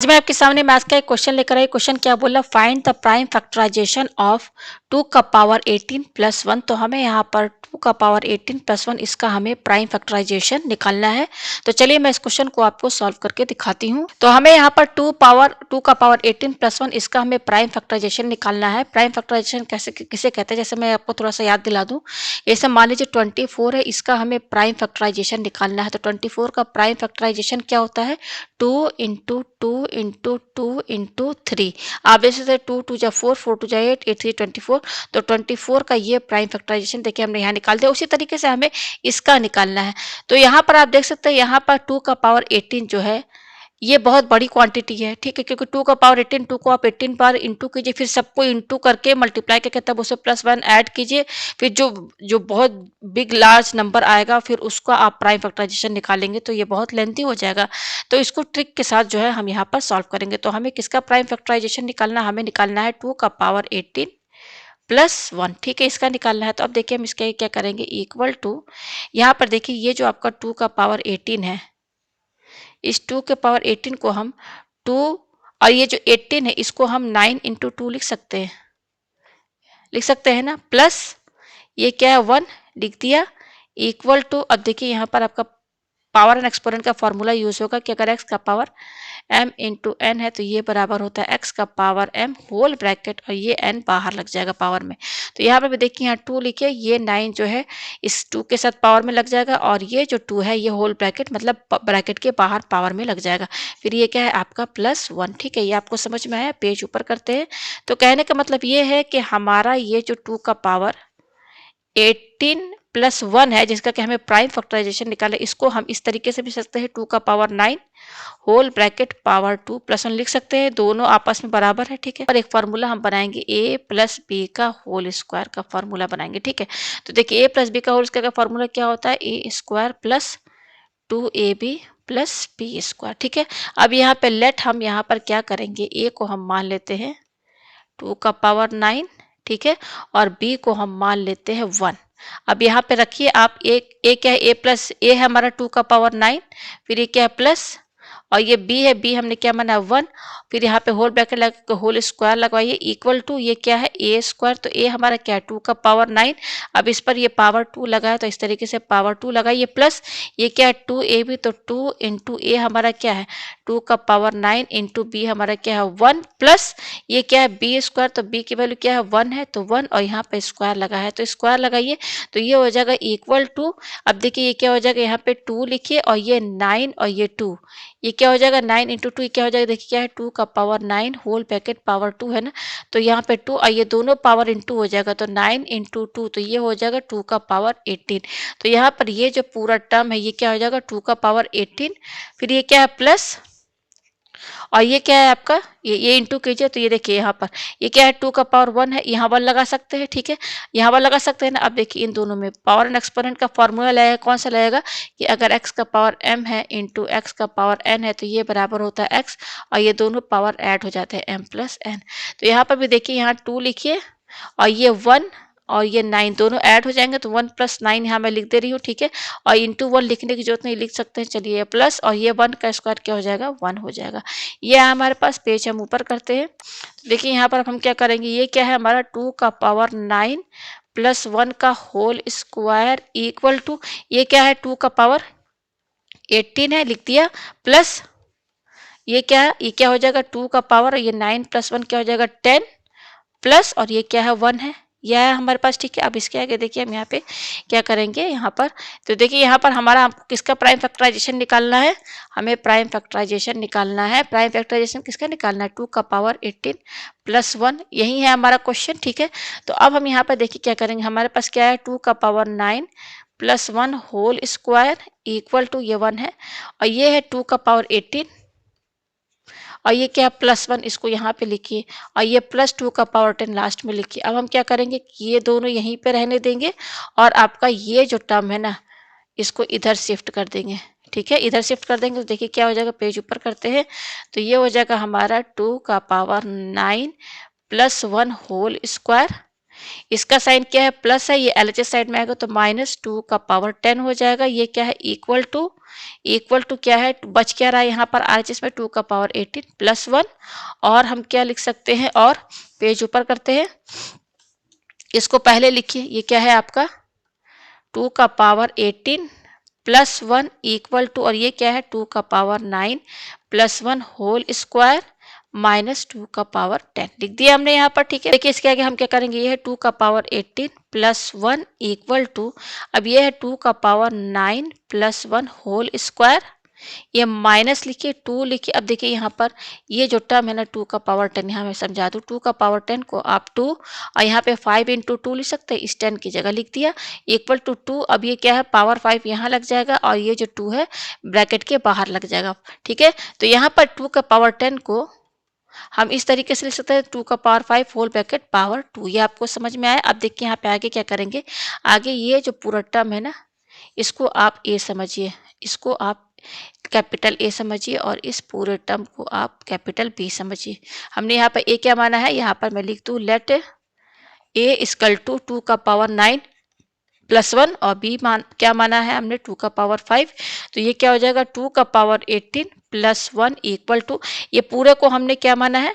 मैं आपके सामने मैथ्स का एक क्वेश्चन लेकर आई। क्वेश्चन क्या बोला, find the prime factorization of 2 का पावर 18 प्लस 1। तो हमें यहाँ पर 2 का पावर 18 प्लस 1 इसका हमें प्राइम फैक्टराइजेशन निकालना है। तो चलिए मैं इस क्वेश्चन को आपको सॉल्व करके दिखाती हूँ। तो हमें यहाँ पर 2 का पावर 18 प्लस 1 इसका हमें प्राइम फैक्टराइजेशन निकालना है। प्राइम फैक्टराइजेशन कैसे किसे कहते हैं, जैसे मैं आपको थोड़ा सा याद दिला दूँ। जैसे मान लीजिए 24 है, इसका हमें प्राइम फैक्टराइजेशन निकालना है। तो 24 का प्राइम फैक्टराइजेशन क्या होता है, 2 इंटू 2 इंटू 2 इंटू 3। आप जैसे से 2 2 जा 4, 4 2 जा 8, 8 3 24। तो 24 का ये प्राइम फैक्टराइजेशन देखिए हमने यहाँ निकाल दिया। उसी तरीके से हमें इसका निकालना है। तो यहाँ पर आप देख सकते हैं, यहाँ पर 2 का पावर 18 जो है ये बहुत बड़ी क्वांटिटी है, ठीक है, क्योंकि 2 का पावर 18, 2 को आप 18 बार इंटू कीजिए, फिर सबको इंटू करके मल्टीप्लाई करके तब उसे प्लस 1 ऐड कीजिए, फिर जो जो बहुत बिग लार्ज नंबर आएगा फिर उसका आप प्राइम फैक्टराइजेशन निकालेंगे तो ये बहुत लेंथी हो जाएगा। तो इसको ट्रिक के साथ जो है हम यहाँ पर सॉल्व करेंगे। तो हमें किसका प्राइम फैक्टराइजेशन निकालना, हमें निकालना है 2 का पावर 18 प्लस 1, ठीक है, इसका निकालना है। तो अब देखिए हम इसका क्या करेंगे, इक्वल टू, यहाँ पर देखिए ये जो आपका 2 का पावर 18 है, इस 2 के पावर 18 को हम 2, और ये जो 18 है इसको हम 9 इंटू 2 लिख सकते हैं ना, प्लस ये क्या है 1 लिख दिया, इक्वल टू, अब देखिए यहाँ पर आपका पावर एंड एक्सपोनेंट का फॉर्मूला यूज होगा कि अगर x का पावर m इंटू एन है तो ये बराबर होता है x का पावर m होल ब्रैकेट, और ये n बाहर लग जाएगा पावर में। तो यहाँ पे भी देखिए, यहाँ 2 लिखिए, ये 9 जो है इस 2 के साथ पावर में लग जाएगा, और ये जो 2 है ये होल ब्रैकेट मतलब ब्रैकेट के बाहर पावर में लग जाएगा। फिर ये क्या है आपका प्लस 1, ठीक है, ये आपको समझ में आया। पेज ऊपर करते हैं। तो कहने का मतलब ये है कि हमारा ये जो 2 का पावर 18 प्लस 1 है, जिसका कि हमें प्राइम फैक्टराइजेशन निकाले, इसको हम इस तरीके से भी सकते हैं, 2 का power 9 whole bracket power 2 plus 1 लिख सकते हैं, दोनों आपस में बराबर है, ठीक है। और एक फार्मूला हम बनाएंगे a प्लस बी का होल स्क्वायर का फार्मूला बनाएंगे, ठीक है। तो देखिए a प्लस बी का होल स्क्वायर का फार्मूला क्या होता है, a square plus 2ab plus B square, ठीक है। अब यहाँ पे लेट हम यहाँ पर क्या करेंगे, a को हम मान लेते हैं 2 का पावर 9, ठीक है, और b को हम मान लेते हैं 1। अब यहाँ पे रखिए आप, a क्या है, a प्लस a है हमारा 2 का पावर 9, फिर ये क्या है प्लस, और ये b है, b हमने क्या माना 1, फिर यहाँ पे होल ब्रैकेट लगा होल स्क्वायर लगवाइए, इक्वल टू, ये क्या है a स्क्वायर, तो a हमारा क्या है 2 का पावर 9, अब इस पर ये पावर 2 लगा है तो इस तरीके से पावर 2 लगाइए, प्लस ये क्या है 2ab, तो 2 इंटू a हमारा क्या है 2 का पावर 9 इंटू b हमारा क्या है 1, प्लस ये क्या है बी स्क्वायर, तो b की वैल्यू क्या है 1 है, तो 1, और यहाँ पे स्क्वायर लगा है तो स्क्वायर लगाइए, तो ये हो जाएगा इक्वल टू, अब देखिए ये क्या हो जाएगा, यहाँ पे 2 लिखिए, और ये 9 और ये 2, ये क्या हो जाएगा 9 इंटू 2, क्या हो जाएगा, देखिए क्या है 2 का पावर 9 होल ब्रैकेट पावर 2 है ना, तो यहाँ पे 2 और ये दोनों पावर इंटू हो जाएगा, तो 9 इंटू 2, तो ये हो जाएगा 2 का पावर 18। तो यहाँ पर ये जो पूरा टर्म है ये क्या हो जाएगा 2 का पावर 18, फिर ये क्या है प्लस, और ये क्या है आपका, ये इंटू कीजिए, तो ये देखिए यहाँ पर ये क्या है 2 का पावर 1 है, यहाँ 1 लगा सकते हैं, ठीक है, यहाँ 1 लगा सकते हैं ना। अब देखिए इन दोनों में पावर एंड एक्सपोनेंट का फॉर्मूला लगेगा, कौन सा लगेगा कि अगर x का पावर m है इंटू x का पावर n है तो ये बराबर होता है x, और ये दोनों पावर ऐड हो जाते हैं m प्लस n। तो यहाँ पर भी देखिए, यहाँ 2 लिखिए, और ये 1 और ये 9 दोनों ऐड हो जाएंगे, तो 1 प्लस 9 यहाँ मैं लिख दे रही हूँ, ठीक है, और इंटू 1 लिखने की जरूरत नहीं, लिख सकते हैं, चलिए प्लस, और ये 1 का स्क्वायर क्या हो जाएगा 1 हो जाएगा। ये है हमारे पास, पेज हम ऊपर करते हैं। तो देखिए यहाँ पर हम क्या करेंगे, ये क्या है हमारा 2 का पावर 9 प्लस 1 का होल स्क्वायर इक्वल टू, ये क्या है 2 का पावर 18 है, लिख दिया, प्लस ये क्या है, ये क्या हो जाएगा 2 का पावर, ये 9 प्लस 1 क्या हो जाएगा 10, प्लस, और ये क्या है 1 है, यह है हमारे पास, ठीक है। अब इसके आगे देखिए हम यहाँ पे क्या करेंगे, यहाँ पर तो देखिए यहाँ पर हमारा हमको किसका प्राइम फैक्टराइजेशन निकालना है, हमें प्राइम फैक्टराइजेशन निकालना है। प्राइम फैक्टराइजेशन किसका निकालना है, 2 का पावर 18 प्लस 1, यही है हमारा क्वेश्चन, ठीक है। तो अब हम यहाँ पर देखिए क्या करेंगे, हमारे पास क्या है 2 का power 9 plus 1 whole square equal to, ये 1 है, और ये है 2 का पावर 18, और ये क्या प्लस 1, इसको यहाँ पे लिखिए, और ये प्लस 2 का पावर 10 लास्ट में लिखिए। अब हम क्या करेंगे, ये दोनों यहीं पे रहने देंगे, और आपका ये जो टर्म है ना इसको इधर शिफ्ट कर देंगे, ठीक है, इधर शिफ्ट कर देंगे, तो देखिए क्या हो जाएगा, पेज ऊपर करते हैं, तो ये हो जाएगा हमारा 2 का पावर 9 प्लस 1 होल स्क्वायर इसका साइन क्या है, प्लस है, ये एलएचएस साइड में आएगा तो -2 का पावर 10 हो जाएगा। ये क्या है, इक्वल टू क्या है, बच क्या रहा है यहाँ पर आरएचएस में 2 का पावर 18 प्लस 1। और हम क्या लिख सकते हैं, और पेज ऊपर करते हैं, इसको पहले लिखिए, ये क्या है आपका 2 का पावर 18 प्लस 1 इक्वल टू, और ये क्या है 2 का पावर 9 प्लस 1 होल स्क्वायर -2 का पावर 10 लिख दिया हमने यहाँ पर। ठीक है, देखिए इसके आगे हम क्या करेंगे, ये है 2 का पावर 18 प्लस 1 इक्वल टू, अब ये है 2 का पावर 9 प्लस 1 होल स्क्वायर, ये माइनस लिखिए 2 लिखिए। अब देखिए यहाँ पर ये जो टर्म है ना 2 का पावर 10, यहाँ मैं समझा दूँ, 2 का पावर 10 को आप 2 और यहाँ पे 5 इंटू 2 लिख सकते हैं, इस 10 की जगह लिख दिया इक्वल टू 2। अब ये क्या है, पावर 5 यहाँ लग जाएगा और ये जो 2 है ब्रैकेट के बाहर लग जाएगा। ठीक है, तो यहाँ पर 2 का पावर 10 को हम इस तरीके से लिख सकते हैं, 2 का पावर 5 होल ब्रैकेट पावर 2। ये आपको समझ में आया। अब देखिए यहाँ पे आगे क्या करेंगे, आगे ये जो पूरा टर्म है ना, इसको आप ए समझिए, इसको आप कैपिटल ए समझिए और इस पूरे टर्म को आप कैपिटल बी समझिए। हमने यहाँ पर ए क्या माना है, यहाँ पर मैं लिख दूँ लेट ए इक्वल टू 2 का पावर 9 प्लस 1 और बी क्या माना है हमने 2 का पावर 5। तो ये क्या हो जाएगा 2 का पावर 18 प्लस 1 इक्वल टू, ये पूरे को हमने क्या माना है,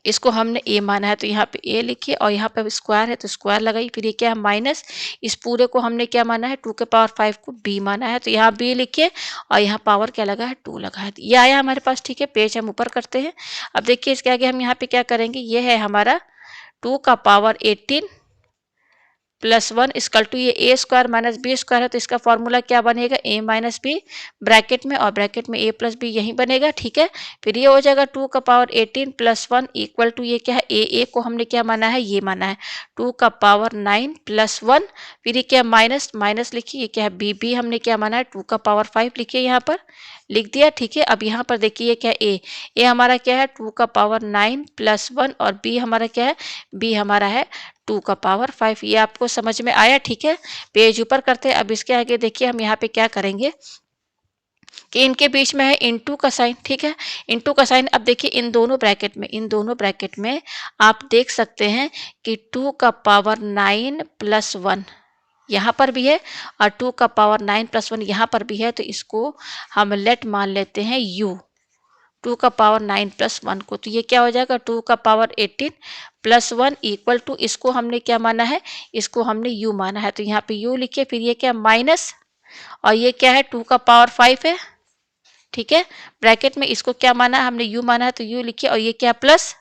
इसको हमने ए माना है तो यहाँ पे ए लिखिए और यहाँ पे स्क्वायर है तो स्क्वायर लगाइए। फिर ये क्या है माइनस, इस पूरे को हमने क्या माना है 2 के पावर 5 को बी माना है तो यहाँ बी लिखिए और यहाँ पावर क्या लगा है 2 लगा है। ये आया हमारे पास। ठीक है, पेज हम ऊपर करते हैं। अब देखिए इसके आगे हम यहाँ पे क्या करेंगे, ये है हमारा 2 का पावर 18 प्लस 1 इक्वल टू, ये ए स्क्वायर माइनस बी स्क्वायर है तो इसका फॉर्मूला क्या बनेगा, ए माइनस बी ब्रैकेट में और ब्रैकेट में ए प्लस बी यही बनेगा। ठीक है, फिर ये हो जाएगा 2 का पावर 18 प्लस 1 इक्वल टू, ये क्या है ए को हमने क्या माना है, ये माना है 2 का पावर 9 प्लस 1, फिर ये क्या माइनस माइनस लिखिए, ये क्या है बी हमने क्या माना है 2 का पावर 5 लिखिए, यहाँ पर लिख दिया। ठीक है, अब यहाँ पर देखिए क्या ए हमारा क्या है 2 का पावर 9 प्लस 1 और बी हमारा क्या है, बी हमारा है 2 का पावर 5। ये आपको समझ में आया। ठीक है, पेज ऊपर करते हैं। अब इसके आगे देखिए हम यहाँ पे क्या करेंगे कि इनके बीच में है इनटू का साइन। ठीक है, इनटू का साइन। अब देखिए इन दोनों ब्रैकेट में आप देख सकते हैं कि 2 का पावर 9 प्लस 1 यहाँ पर भी है और 2 का पावर 9 प्लस 1 यहाँ पर भी है, तो इसको हम लेट मान लेते हैं यू, 2 का पावर 9 प्लस 1 को। तो ये क्या हो जाएगा 2 का पावर 18 प्लस 1 इक्वल टू, इसको हमने क्या माना है, इसको हमने u माना है तो यहाँ पे u लिखिए। फिर ये क्या माइनस, और ये क्या है 2 का पावर 5 है। ठीक है, ब्रैकेट में इसको क्या माना है हमने u माना है तो u लिखिए और ये क्या प्लस,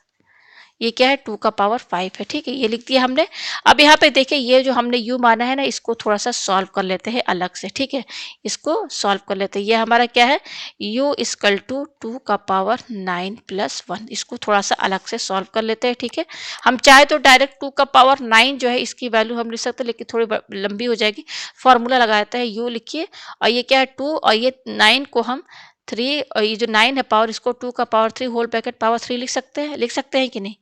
ये क्या है 2 का पावर 5 है। ठीक है, ये लिख दिया हमने। अब यहाँ पे देखिए ये जो हमने u माना है ना, इसको थोड़ा सा सॉल्व कर लेते हैं अलग से। ठीक है, इसको सॉल्व कर लेते हैं। ये हमारा क्या है u इक्वल टू 2 का पावर 9 प्लस 1, इसको थोड़ा सा अलग से सॉल्व कर लेते हैं। ठीक है, हम चाहे तो डायरेक्ट 2 का पावर 9 जो है इसकी वैल्यू हम लिख सकते हैं, लेकिन थोड़ी लंबी हो जाएगी। फॉर्मूला लगाते हैं u लिखिए और ये क्या है 2 और ये 9 को हम 3, और ये जो 9 है पावर, इसको 2 का पावर 3 होल ब्रैकेट पावर 3 लिख सकते हैं कि नहीं।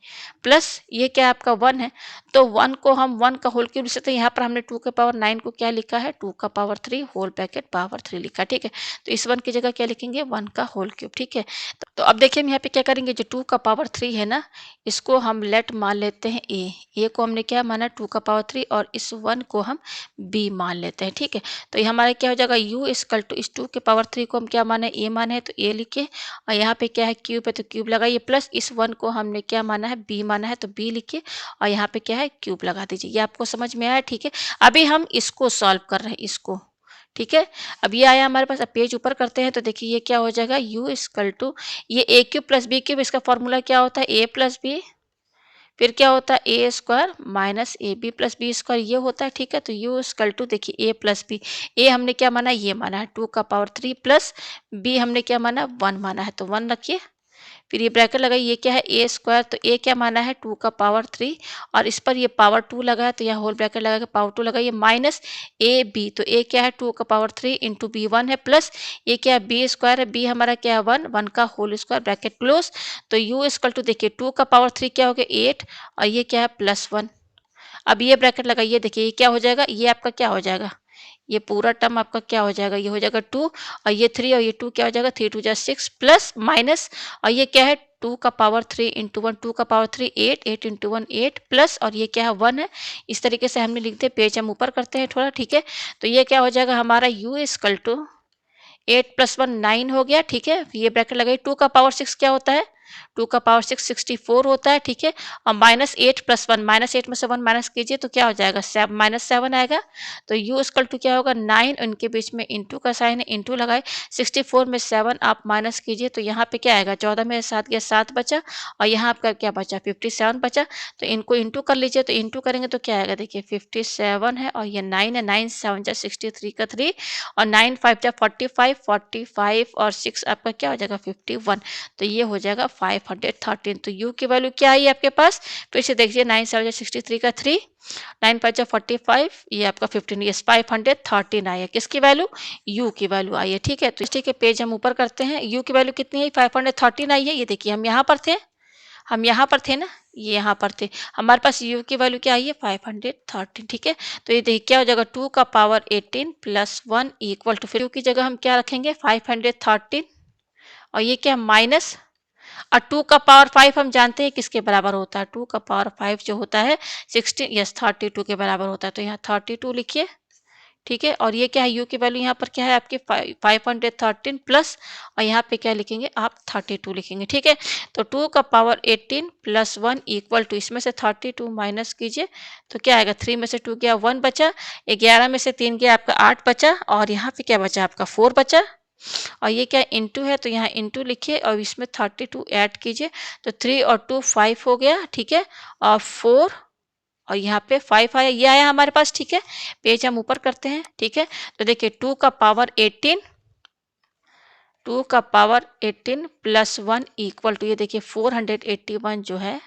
प्लस ये क्या आपका 1 है तो 1 को हम 1 का होल क्यूब लिख सकते हैं। यहाँ पर हमने 2 के पावर 9 को क्या लिखा है 2 का पावर 3 होल ब्रैकेट पावर 3 लिखा। ठीक है, तो इस 1 की जगह क्या लिखेंगे 1 का होल क्यूब। ठीक है, तो अब देखिए हम यहाँ पे क्या करेंगे, जो 2 का पावर 3 है ना, इसको हम लेट मान लेते हैं ए को हमने क्या माना 2 का पावर 3 और इस 1 को हम बी मान लेते हैं। ठीक है, तो ये हमारा क्या हो जाएगा u इक्वल टू, इस 2 के पावर 3 को हम क्या माने ए माने हैं तो ए लिखे और यहाँ पे क्या है क्यूब है तो क्यूब लगाइए, प्लस इस 1 को हमने क्या माना है बी माना है तो बी लिखिए और यहाँ पे क्या है क्यूब लगा दीजिए। ये आपको समझ में आया। ठीक है, अभी हम इसको सॉल्व कर रहे हैं इसको। ठीक है, अब ये आया हमारे पास। अब पेज ऊपर करते हैं तो देखिए ये क्या हो जाएगा u इक्वल टू, ये ए क्यूब प्लस बी क्यूब, इसका फॉर्मूला क्या होता है ए प्लस बी, फिर क्या होता है A square minus A B plus B square, ये होता है। ठीक है, तो यू इक्वल टू देखिए ए प्लस बी, ए हमने क्या माना ये माना है 2 का पावर 3 प्लस बी हमने क्या माना 1 माना है तो 1 रखिए। फिर ये ब्रैकेट लगाइए, ये क्या है ए स्क्वायर, तो ए क्या माना है 2 का पावर 3 और इस पर ये पावर 2 लगा है तो यहाँ होल ब्रैकेट लगा के पावर 2 लगाइए माइनस ए बी, तो ए क्या है 2 का पावर 3 इंटू बी 1 है प्लस ये क्या है बी स्क्वायर है, बी हमारा क्या है 1 का होल स्क्वायर ब्रैकेट क्लोज। तो यू इक्वल टू देखिए 2 का पावर 3 क्या हो गया 8 और ये क्या है प्लस 1। अब ये ब्रैकेट लगाइए, देखिए ये क्या हो जाएगा, ये आपका क्या हो जाएगा ये पूरा टर्म आपका क्या हो जाएगा, ये हो जाएगा 2 और ये 3 और ये 2 क्या हो जाएगा, 3 2 जा 6 प्लस माइनस और ये क्या है 2 का पावर 3 इंटू 1, 2 का पावर 3 8, 8 इंटू 1 8 प्लस और ये क्या है 1 है। इस तरीके से हमने लिख दिया, पेज हम ऊपर करते हैं थोड़ा, ठीक है। तो ये क्या हो जाएगा हमारा u इक्वल टू 8 प्लस 1 9 हो गया, ठीक है। ये ब्रैकेट लगाई, 2 का पावर 6 क्या होता है, 2 का पावर 6 64 होता है, ठीक है। और माइनस 8 प्लस 1, माइनस 8 में से 1 माइनस कीजिए तो क्या हो जाएगा, माइनस 7 आएगा। तो u इक्वल टू क्या होगा 9, इनके बीच में इंटू का साइन है, इंटू लगाए, 64 में 7 आप माइनस कीजिए तो यहाँ पे क्या आएगा, 14 में 7 गया 7 बचा और यहाँ आपका क्या बचा 57 बचा। तो इनको इंटू कर लीजिए, तो इंटू करेंगे तो क्या आएगा, देखिए 57 है और ये 9 है, 9 7 जा 63 का 3 और 9 5 जा 45, 45 और 6 आपका क्या हो जाएगा 51। तो ये हो जाएगा 513। तो u की वैल्यू क्या आई आपके पास, फिर से देखिए 9 7 जा 63 का 3, 9 5 जा 45, ये आपका 15, ये 513 आई है, किसकी वैल्यू, u की वैल्यू आई है, ठीक है। तो ठीक है, पेज हम ऊपर करते हैं, u की वैल्यू कितनी है 513 आई है। ये देखिए हम यहाँ पर थे, हम यहाँ पर थे ना, ये यहाँ पर थे, हमारे पास u की वैल्यू क्या आई है 513, ठीक है। तो ये देखिए क्या हो जाएगा 2 का पावर 18 प्लस 1 इक्वल टू, फिर u की जगह हम क्या रखेंगे 513 और ये क्या माइनस और 2 का पावर 5 हम जानते हैं किसके बराबर होता है, 2 का पावर 5 जो होता है 16 यस 32 के बराबर होता है। तो यहाँ 32 लिखिए, ठीक है। और ये क्या है u की वैल्यू यहाँ पर क्या है आपके 513 प्लस और यहाँ पे क्या लिखेंगे आप 32 लिखेंगे, ठीक है। तो 2 का पावर 18 प्लस 1 इक्वल टू, इसमें से 32 माइनस कीजिए तो क्या आएगा, 3 में से 2 गया 1 बचा, 11 में से 3 गया आपका 8 बचा और यहाँ पे क्या बचा आपका 4 बचा और ये क्या इंटू है तो यहाँ इंटू लिखिए और इसमें 32 ऐड कीजिए तो 3 और 2 5 हो गया, ठीक है। और 4 और यहाँ पे 5 आया, ये आया हमारे पास, ठीक है। पेज हम ऊपर करते हैं, ठीक है। तो देखिए 2 का पावर 18, 2 का पावर 18 प्लस 1 इक्वल टू, ये देखिए 481 जो है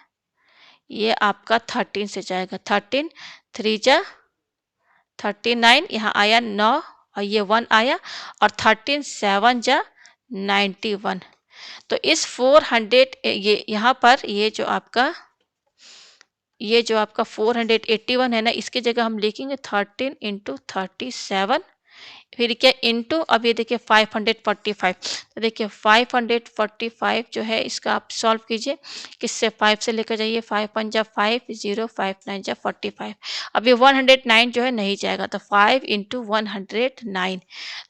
ये आपका 13 से जाएगा, 13 3 जा 39, यहाँ आया 9 और ये 1 आया और 13 7 जा 91। तो इस 400 ये यहाँ पर ये जो आपका 481 है ना, इसकी जगह हम लिखेंगे 13 इंटू 37 फिर क्या इंटू, अब ये देखिए 545। तो देखिए 545 जो है इसका आप सॉल्व कीजिए, किससे 5 से लेकर जाइए, 5 1 जा 5 0 5 9 जा 45। अब ये 109 जो है नहीं जाएगा तो 5 इंटू 109।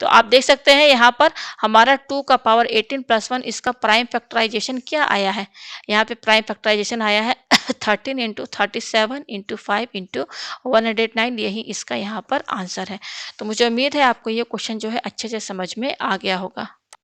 तो आप देख सकते हैं यहाँ पर हमारा 2 का पावर 18 प्लस 1 इसका प्राइम फैक्टराइजेशन क्या आया है, यहाँ पे प्राइम फैक्टराइजेशन आया है 13 इंटू 37 इंटू 5 इंटू 109, यही इसका यहाँ पर आंसर है। तो मुझे उम्मीद है आपको ये क्वेश्चन जो है अच्छे से समझ में आ गया होगा।